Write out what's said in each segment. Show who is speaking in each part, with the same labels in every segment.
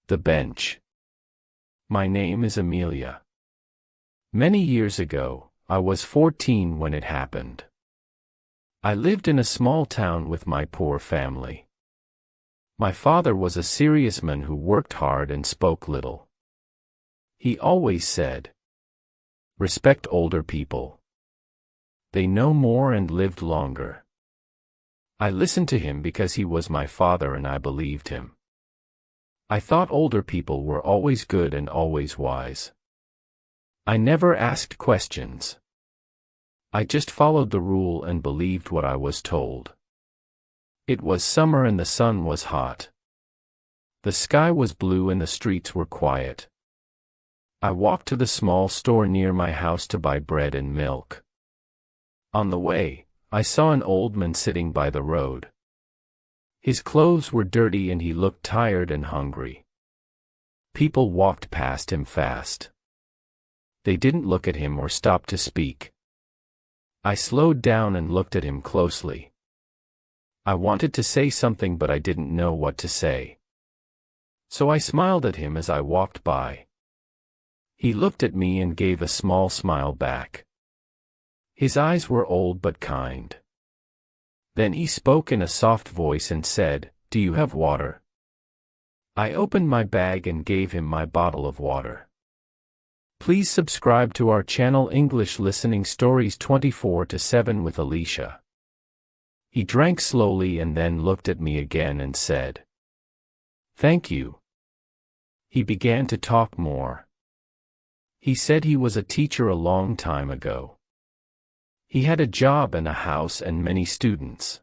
Speaker 1: The bench. My name is Amelia. Many years ago, I was 14 when it happened. I lived in a small town with my poor family. My father was a serious man who worked hard and spoke little. He always said, "Respect older people. They know more and lived longer." I listened to him because he was my father and I believed him. I thought older people were always good and always wise. I never asked questions. I just followed the rule and believed what I was told. It was summer and the sun was hot. The sky was blue and the streets were quiet. I walked to the small store near my house to buy bread and milk. On the way, I saw an old man sitting by the road. His clothes were dirty and he looked tired and hungry. People walked past him fast. They didn't look at him or stop to speak. I slowed down and looked at him closely. I wanted to say something but I didn't know what to say. So I smiled at him as I walked by. He looked at me and gave a small smile back. His eyes were old but kind. Then he spoke in a soft voice and said, "Do you have water?" I opened my bag and gave him my bottle of water. Please subscribe to our channel English Listening Stories 24/7 with Alicia. He drank slowly and then looked at me again and said, "Thank you." He began to talk more. He said he was a teacher a long time ago. He had a job and a house and many students.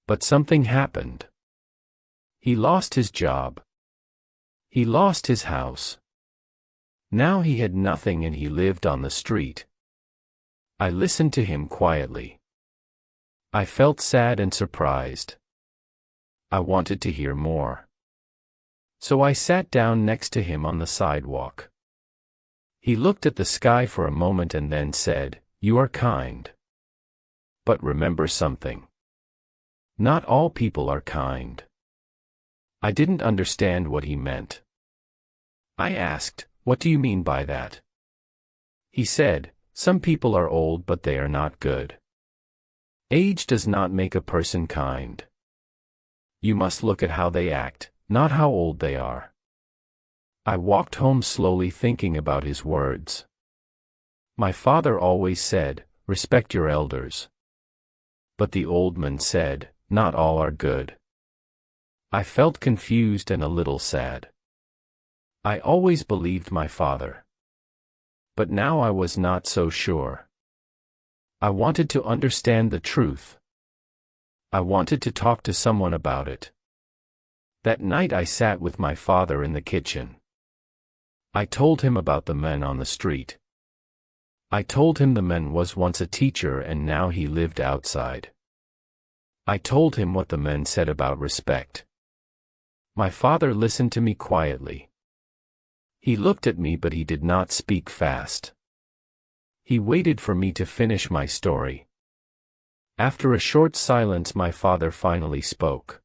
Speaker 1: But something happened. He lost his job. He lost his house. Now he had nothing and he lived on the street. I listened to him quietly. I felt sad and surprised. I wanted to hear more. So I sat down next to him on the sidewalk. He looked at the sky for a moment and then said, "You are kind. But remember something. Not all people are kind." I didn't understand what he meant. I asked, "What do you mean by that?" He said, "Some people are old but they are not good. Age does not make a person kind. You must look at how they act, not how old they are." I walked home slowly thinking about his words. My father always said, "Respect your elders." But the old man said, "Not all are good." I felt confused and a little sad. I always believed my father. But now I was not so sure. I wanted to understand the truth. I wanted to talk to someone about it. That night I sat with my father in the kitchen. I told him about the men on the street. I told him the man was once a teacher and now he lived outside. I told him what the men said about respect. My father listened to me quietly. He looked at me but he did not speak fast. He waited for me to finish my story. After a short silence my father finally spoke.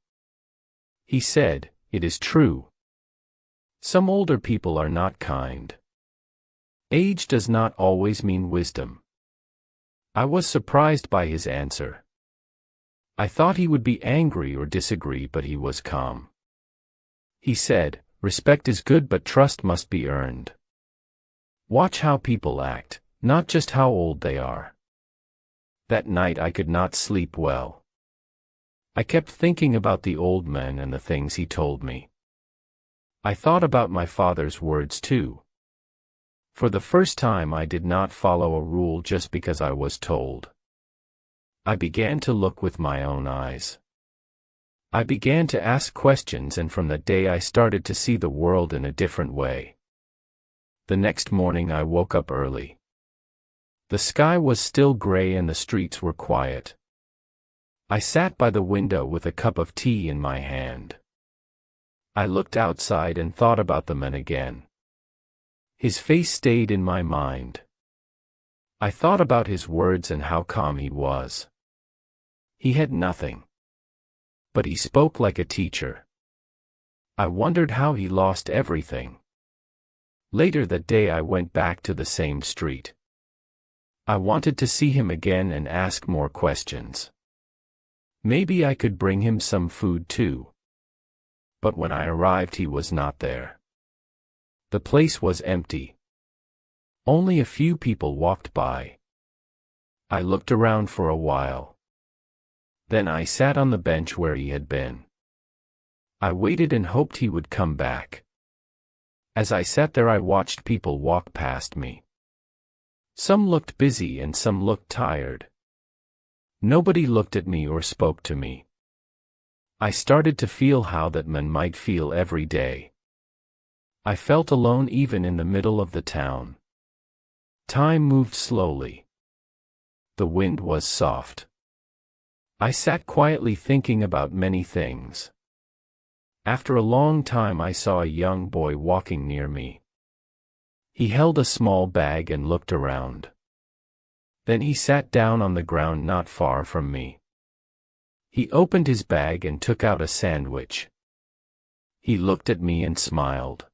Speaker 1: He said, "It is true. Some older people are not kind. Age does not always mean wisdom." I was surprised by his answer. I thought he would be angry or disagree but he was calm. He said, "Respect is good but trust must be earned. Watch how people act, not just how old they are." That night I could not sleep well. I kept thinking about the old man and the things he told me. I thought about my father's words too. For the first time I did not follow a rule just because I was told. I began to look with my own eyes. I began to ask questions and from that day I started to see the world in a different way. The next morning I woke up early. The sky was still gray and the streets were quiet. I sat by the window with a cup of tea in my hand. I looked outside and thought about the man again. His face stayed in my mind. I thought about his words and how calm he was. He had nothing. But he spoke like a teacher. I wondered how he lost everything. Later that day I went back to the same street. I wanted to see him again and ask more questions. Maybe I could bring him some food too. But when I arrived he was not there. The place was empty. Only a few people walked by. I looked around for a while. Then I sat on the bench where he had been. I waited and hoped he would come back. As I sat there I watched people walk past me. Some looked busy and some looked tired. Nobody looked at me or spoke to me. I started to feel how that men might feel every day. I felt alone even in the middle of the town. Time moved slowly. The wind was soft. I sat quietly thinking about many things. After a long time I saw a young boy walking near me. He held a small bag and looked around. Then he sat down on the ground not far from me. He opened his bag and took out a sandwich. He looked at me and smiled.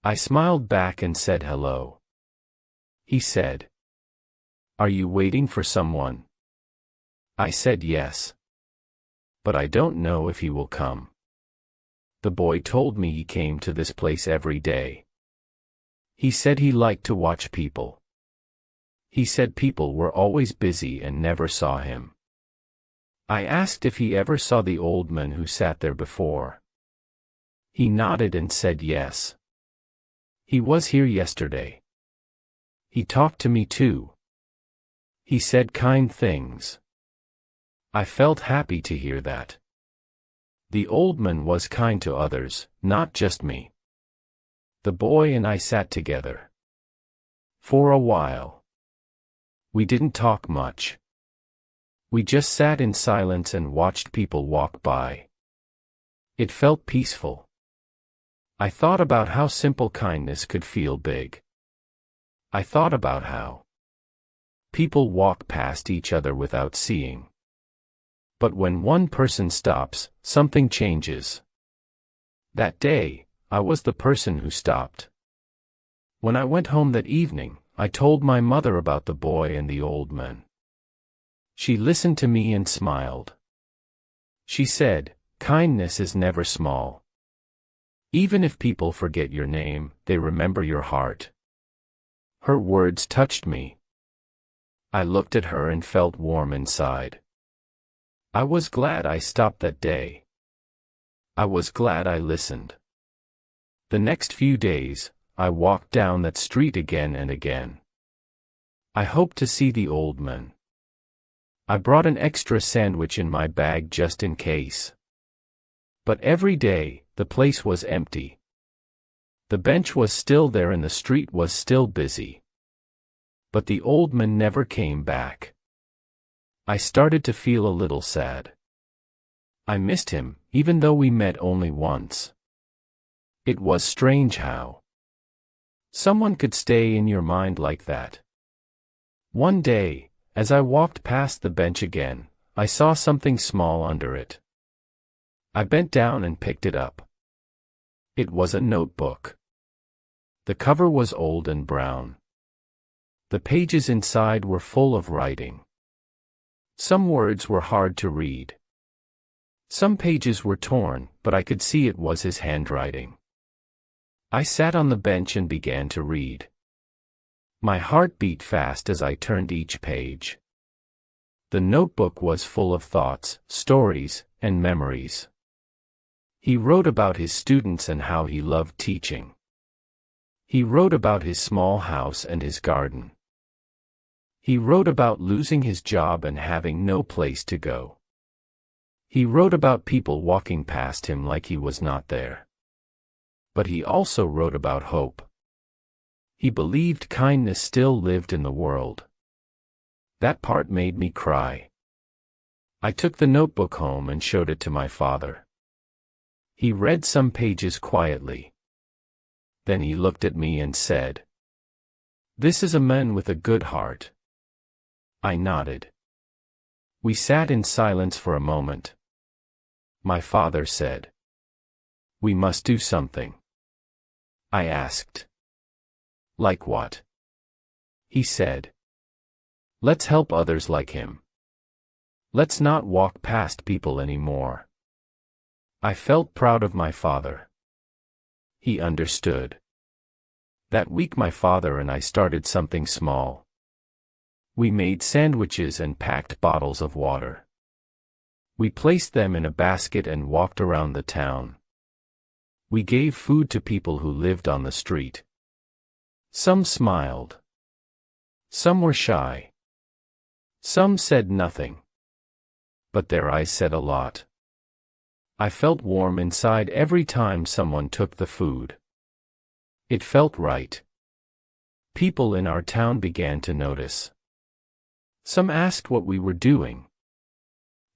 Speaker 1: I smiled back and said hello. He said, "Are you waiting for someone?" I said yes. "But I don't know if he will come." The boy told me he came to this place every day. He said he liked to watch people. He said people were always busy and never saw him. I asked if he ever saw the old man who sat there before. He nodded and said yes. He was here yesterday. He talked to me too. He said kind things. I felt happy to hear that. The old man was kind to others, not just me. The boy and I sat together. For a while. We didn't talk much. We just sat in silence and watched people walk by. It felt peaceful. I thought about how simple kindness could feel big. I thought about how people walk past each other without seeing. But when one person stops, something changes. That day, I was the person who stopped. When I went home that evening, I told my mother about the boy and the old man. She listened to me and smiled. She said, "Kindness is never small. Even if people forget your name, they remember your heart." Her words touched me. I looked at her and felt warm inside. I was glad I stopped that day. I was glad I listened. The next few days, I walked down that street again and again. I hoped to see the old man. I brought an extra sandwich in my bag just in case. But every day, the place was empty. The bench was still there and the street was still busy. But the old man never came back. I started to feel a little sad. I missed him, even though we met only once. It was strange how someone could stay in your mind like that. One day, as I walked past the bench again, I saw something small under it. I bent down and picked it up. It was a notebook. The cover was old and brown. The pages inside were full of writing. Some words were hard to read. Some pages were torn, but I could see it was his handwriting. I sat on the bench and began to read. My heart beat fast as I turned each page. The notebook was full of thoughts, stories, and memories. He wrote about his students and how he loved teaching. He wrote about his small house and his garden. He wrote about losing his job and having no place to go. He wrote about people walking past him like he was not there. But he also wrote about hope. He believed kindness still lived in the world. That part made me cry. I took the notebook home and showed it to my father. He read some pages quietly. Then he looked at me and said, "This is a man with a good heart." I nodded. We sat in silence for a moment. My father said, We must do something. I asked. Like what? He said. Let's help others like him. Let's not walk past people anymore. I felt proud of my father. He understood. That week my father and I started something small. We made sandwiches and packed bottles of water. We placed them in a basket and walked around the town. We gave food to people who lived on the street. Some smiled. Some were shy. Some said nothing. But their eyes said a lot. I felt warm inside every time someone took the food. It felt right. People in our town began to notice. Some asked what we were doing.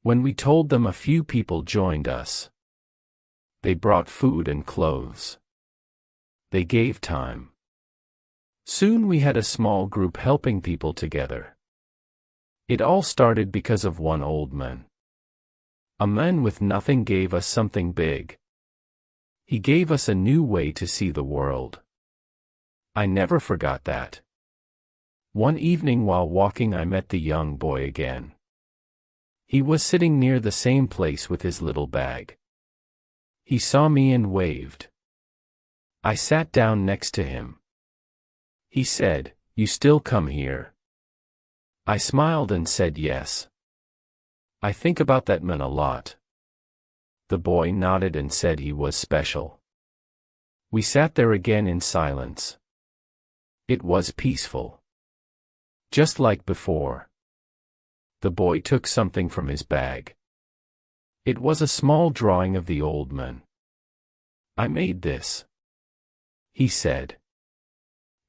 Speaker 1: When we told them, a few people joined us. They brought food and clothes. They gave time. Soon we had a small group helping people together. It all started because of one old man. A man with nothing gave us something big. He gave us a new way to see the world. I never forgot that. One evening while walking, I met the young boy again. He was sitting near the same place with his little bag. He saw me and waved. I sat down next to him. He said, "You still come here?" I smiled and said yes. I think about that man a lot. The boy nodded and said he was special. We sat there again in silence. It was peaceful. Just like before. The boy took something from his bag. It was a small drawing of the old man. "I made this," he said.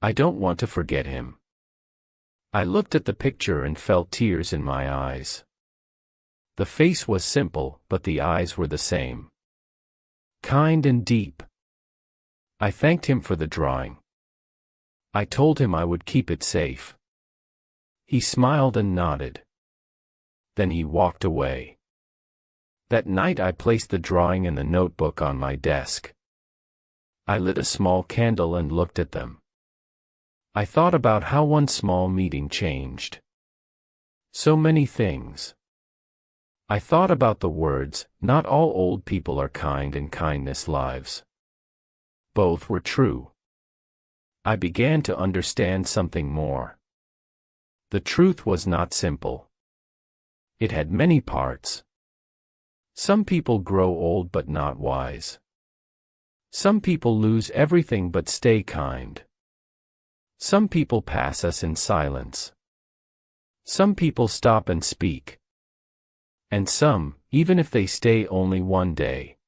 Speaker 1: "I don't want to forget him." I looked at the picture and felt tears in my eyes. The face was simple, but the eyes were the same. Kind and deep. I thanked him for the drawing. I told him I would keep it safe. He smiled and nodded. Then he walked away. That night I placed the drawing and the notebook on my desk. I lit a small candle and looked at them. I thought about how one small meeting changed so many things. I thought about the words, "Not all old people are kind and kindness lives." Both were true. I began to understand something more. The truth was not simple. It had many parts. Some people grow old but not wise. Some people lose everything but stay kind. Some people pass us in silence. Some people stop and speak. And some, even if they stay only one day,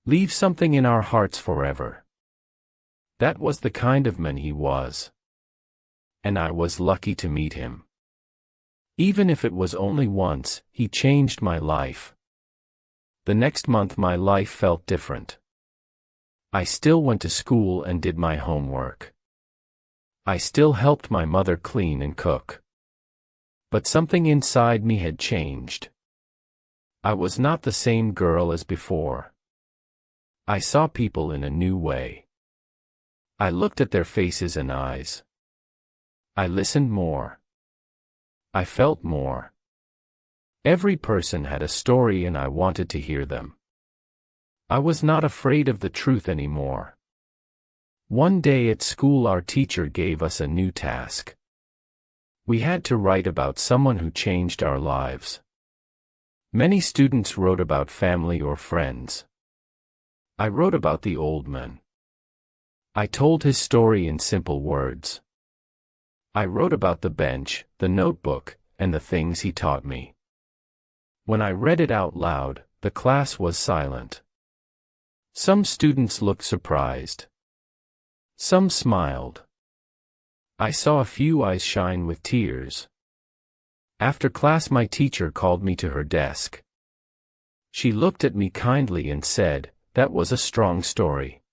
Speaker 1: leave something in our hearts forever. That was the kind of man he was. And I was lucky to meet him. Even if it was only once, he changed my life. The next month my life felt different. I still went to school and did my homework. I still helped my mother clean and cook. But something inside me had changed. I was not the same girl as before. I saw people in a new way. I looked at their faces and eyes. I listened more. I felt more. Every person had a story and I wanted to hear them. I was not afraid of the truth anymore. One day at school our teacher gave us a new task. We had to write about someone who changed our lives. Many students wrote about family or friends. I wrote about the old man. I told his story in simple words. I wrote about the bench, the notebook, and the things he taught me. When I read it out loud, the class was silent. Some students looked surprised. Some smiled. I saw a few eyes shine with tears. After class my teacher called me to her desk. She looked at me kindly and said, "That was a strong story."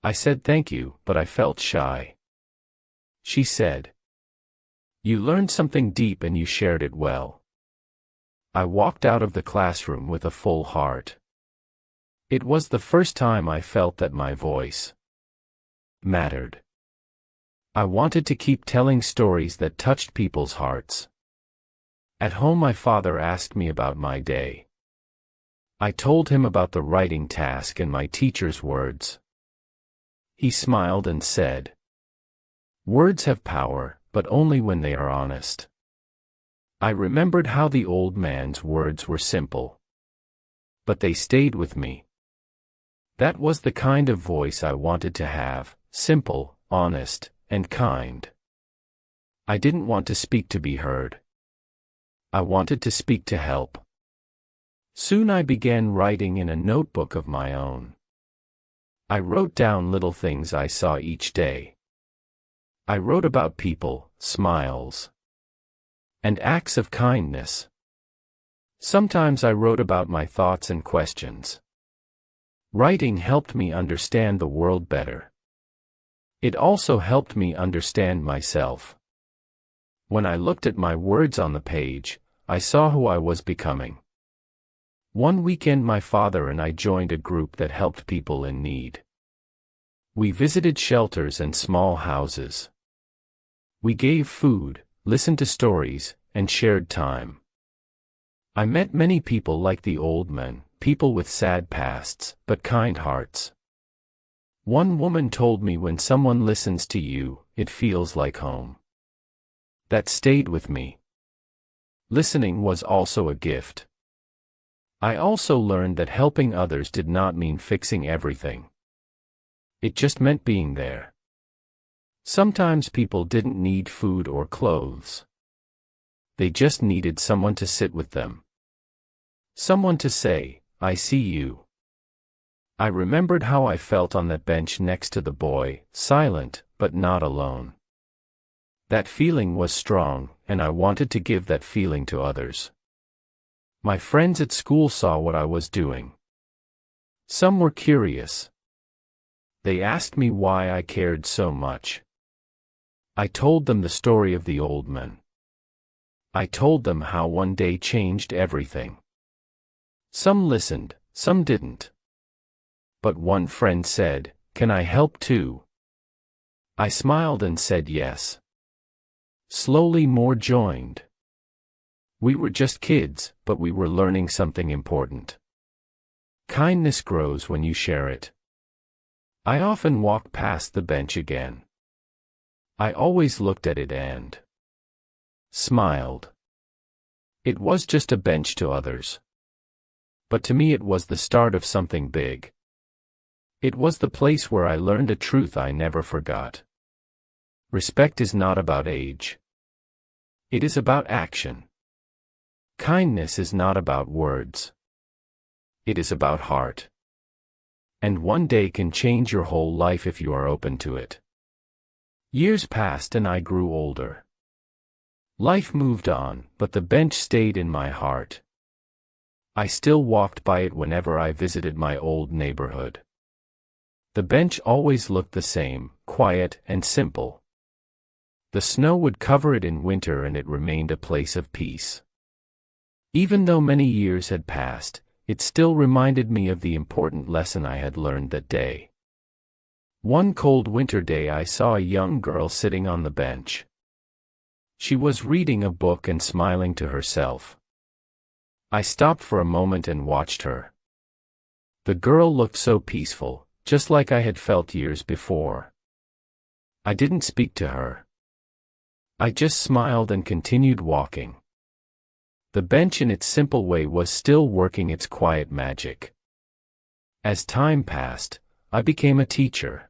Speaker 1: I said thank you, but I felt shy. She said, "You learned something deep and you shared it well." I walked out of the classroom with a full heart. It was the first time I felt that my voice mattered. I wanted to keep telling stories that touched people's hearts. At home, my father asked me about my day. I told him about the writing task and my teacher's words. He smiled and said, "Words have power, but only when they are honest." I remembered how the old man's words were simple, but they stayed with me. That was the kind of voice I wanted to have, simple, honest, and kind. I didn't want to speak to be heard. I wanted to speak to help. Soon I began writing in a notebook of my own. I wrote down little things I saw each day. I wrote about people, smiles, and acts of kindness. Sometimes I wrote about my thoughts and questions. Writing helped me understand the world better. It also helped me understand myself. When I looked at my words on the page, I saw who I was becoming. One weekend, my father and I joined a group that helped people in need. We visited shelters and small houses. We gave food, listened to stories, and shared time. I met many people like the old men, people with sad pasts, but kind hearts. One woman told me, "When someone listens to you, it feels like home." That stayed with me. Listening was also a gift. I also learned that helping others did not mean fixing everything. It just meant being there. Sometimes people didn't need food or clothes. They just needed someone to sit with them. Someone to say, "I see you." I remembered how I felt on that bench next to the boy, silent, but not alone. That feeling was strong, and I wanted to give that feeling to others. My friends at school saw what I was doing. Some were curious. They asked me why I cared so much. I told them the story of the old man. I told them how one day changed everything. Some listened, some didn't. But one friend said, "Can I help too?" I smiled and said yes. Slowly more joined. We were just kids, but we were learning something important. Kindness grows when you share it. I often walk past the bench again. I always looked at it and smiled. It was just a bench to others. But to me it was the start of something big. It was the place where I learned a truth I never forgot. Respect is not about age. It is about action. Kindness is not about words. It is about heart. And one day can change your whole life if you are open to it. Years passed and I grew older. Life moved on, but the bench stayed in my heart. I still walked by it whenever I visited my old neighborhood. The bench always looked the same, quiet and simple. The snow would cover it in winter and it remained a place of peace. Even though many years had passed, it still reminded me of the important lesson I had learned that day. One cold winter day I saw a young girl sitting on the bench. She was reading a book and smiling to herself. I stopped for a moment and watched her. The girl looked so peaceful, just like I had felt years before. I didn't speak to her. I just smiled and continued walking. The bench in its simple way was still working its quiet magic. As time passed, I became a teacher.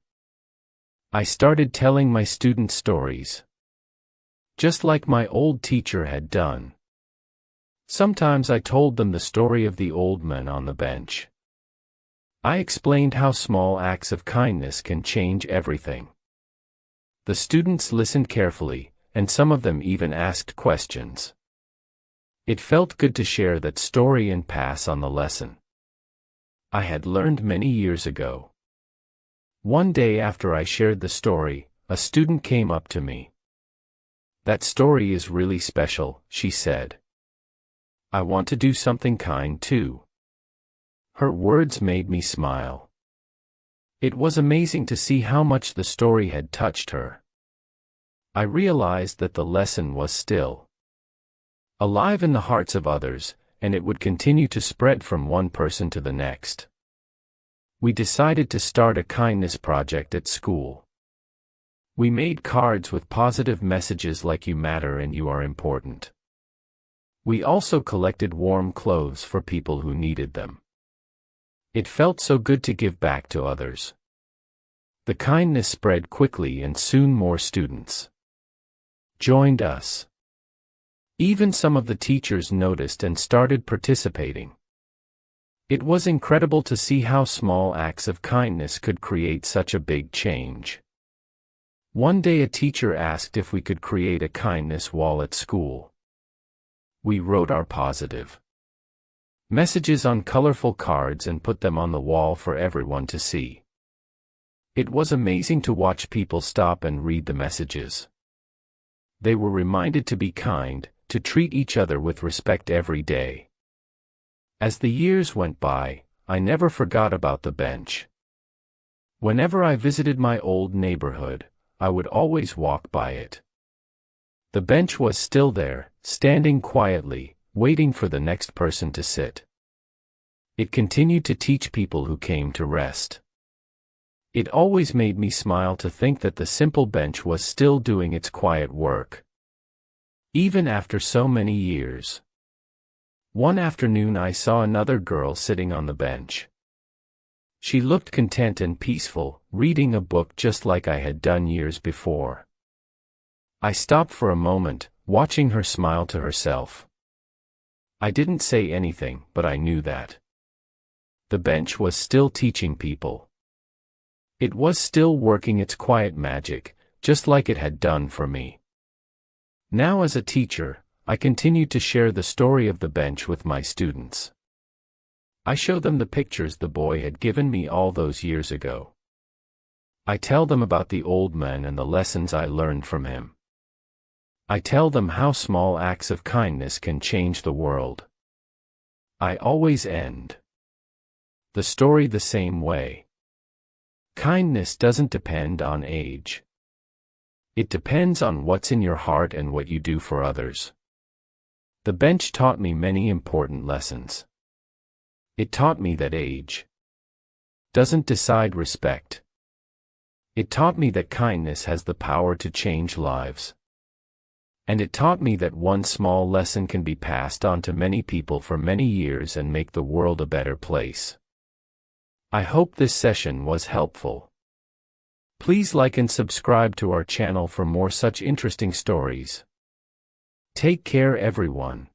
Speaker 1: I started telling my students stories. Just like my old teacher had done. Sometimes I told them the story of the old man on the bench. I explained how small acts of kindness can change everything. The students listened carefully, and some of them even asked questions. It felt good to share that story and pass on the lesson I had learned many years ago. One day after I shared the story, a student came up to me. "That story is really special," she said. "I want to do something kind too." Her words made me smile. It was amazing to see how much the story had touched her. I realized that the lesson was still alive in the hearts of others, and it would continue to spread from one person to the next. We decided to start a kindness project at school. We made cards with positive messages like "You matter" and "You are important." We also collected warm clothes for people who needed them. It felt so good to give back to others. The kindness spread quickly and soon more students joined us. Even some of the teachers noticed and started participating. It was incredible to see how small acts of kindness could create such a big change. One day a teacher asked if we could create a kindness wall at school. We wrote our positive messages on colorful cards and put them on the wall for everyone to see. It was amazing to watch people stop and read the messages. They were reminded to be kind, to treat each other with respect every day. As the years went by, I never forgot about the bench. Whenever I visited my old neighborhood, I would always walk by it. The bench was still there, standing quietly, waiting for the next person to sit. It continued to teach people who came to rest. It always made me smile to think that the simple bench was still doing its quiet work, even after so many years. One afternoon I saw another girl sitting on the bench. She looked content and peaceful, reading a book just like I had done years before. I stopped for a moment, watching her smile to herself. I didn't say anything, but I knew that the bench was still teaching people. It was still working its quiet magic, just like it had done for me. Now as a teacher, I continued to share the story of the bench with my students. I show them the pictures the boy had given me all those years ago. I tell them about the old man and the lessons I learned from him. I tell them how small acts of kindness can change the world. I always end the story the same way. Kindness doesn't depend on age. It depends on what's in your heart and what you do for others. The bench taught me many important lessons. It taught me that age doesn't decide respect. It taught me that kindness has the power to change lives. And it taught me that one small lesson can be passed on to many people for many years and make the world a better place. I hope this session was helpful. Please like and subscribe to our channel for more such interesting stories. Take care, everyone.